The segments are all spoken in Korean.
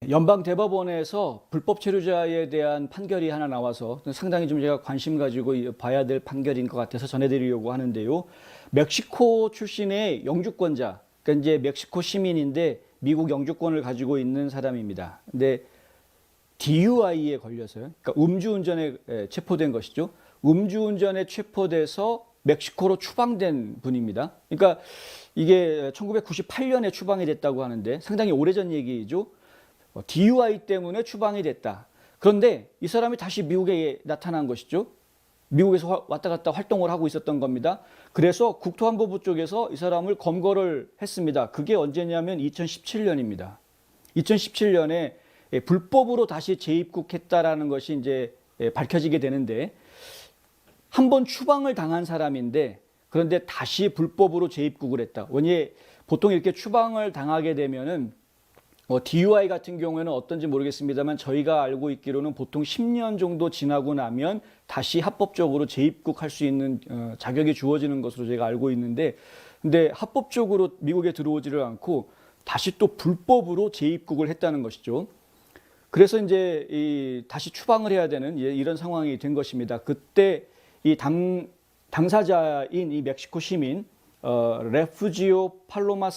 연방 대법원에서 불법 체류자에 대한 판결이 하나 나와서 상당히 좀 제가 관심 가지고 봐야 될 판결인 것 같아서 전해드리려고 하는데요. 멕시코 출신의 영주권자, 그러니까 이제 멕시코 시민인데 미국 영주권을 가지고 있는 사람입니다. 근데 DUI에 걸려서요. 그러니까 음주운전에 체포된 것이죠. 음주운전에 체포돼서 멕시코로 추방된 분입니다. 그러니까 이게 1998년에 추방이 됐다고 하는데 상당히 오래전 얘기죠. DUI 때문에 추방이 됐다. 그런데 이 사람이 다시 미국에 나타난 것이죠. 미국에서 왔다 갔다 활동을 하고 있었던 겁니다. 그래서 국토안보부 쪽에서 이 사람을 검거를 했습니다. 그게 언제냐면 2017년입니다. 2017년에 불법으로 다시 재입국했다라는 것이 이제 밝혀지게 되는데 한 번 추방을 당한 사람인데 그런데 다시 불법으로 재입국을 했다. 왜냐 보통 이렇게 추방을 당하게 되면은 DUI 같은 경우에는 어떤지 모르겠습니다만 저희가 알고 있기로는 보통 10년 정도 지나고 나면 다시 합법적으로 재입국할 수 있는 자격이 주어지는 것으로 제가 알고 있는데 근데 합법적으로 미국에 들어오지를 않고 다시 또 불법으로 재입국을 했다는 것이죠. 그래서 이제 다시 추방을 해야 되는 이런 상황이 된 것입니다. 그때 이 당사자인 이 멕시코 시민 레푸지오 팔로마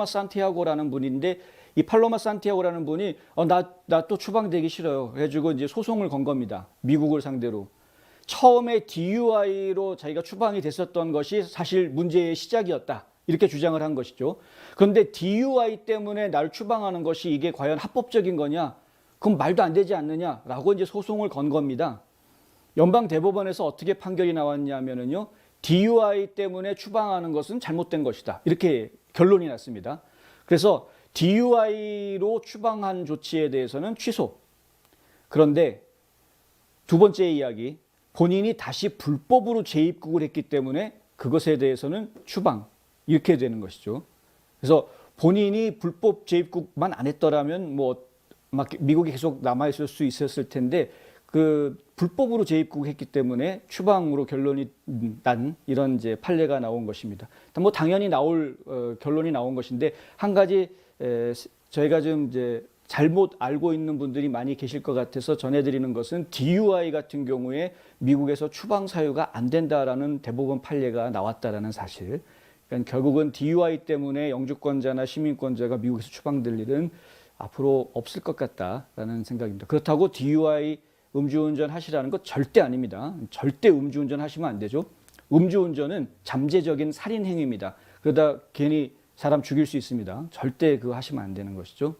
산티아고라는 분인데 이 팔로마 산티아고라는 분이 나 또 추방되기 싫어요. 그래가지고 이제 소송을 건 겁니다. 미국을 상대로. 처음에 DUI로 자기가 추방이 됐었던 것이 사실 문제의 시작이었다. 이렇게 주장을 한 것이죠. 그런데 DUI 때문에 날 추방하는 것이 이게 과연 합법적인 거냐? 그럼 말도 안 되지 않느냐라고 이제 소송을 건 겁니다. 연방 대법원에서 어떻게 판결이 나왔냐면요. DUI 때문에 추방하는 것은 잘못된 것이다. 이렇게 결론이 났습니다. 그래서 DUI로 추방한 조치에 대해서는 취소. 그런데 두 번째 이야기, 본인이 다시 불법으로 재입국을 했기 때문에 그것에 대해서는 추방. 이렇게 되는 것이죠. 그래서 본인이 불법 재입국만 안 했더라면 막 미국에 계속 남아있을 수 있었을 텐데 그 불법으로 재입국했기 때문에 추방으로 결론이 난 이런 이제 판례가 나온 것입니다. 당연히 나올 결론이 나온 것인데 한 가지 저희가 좀 이제 잘못 알고 있는 분들이 많이 계실 것 같아서 전해드리는 것은 DUI 같은 경우에 미국에서 추방 사유가 안 된다라는 대법원 판례가 나왔다라는 사실. 그러니까 결국은 DUI 때문에 영주권자나 시민권자가 미국에서 추방될 일은 앞으로 없을 것 같다라는 생각입니다. 그렇다고 DUI 음주운전 하시라는 것 절대 아닙니다. 절대 음주운전 하시면 안 되죠. 음주운전은 잠재적인 살인 행위입니다. 그러다 괜히 사람 죽일 수 있습니다. 절대 그거 하시면 안 되는 것이죠.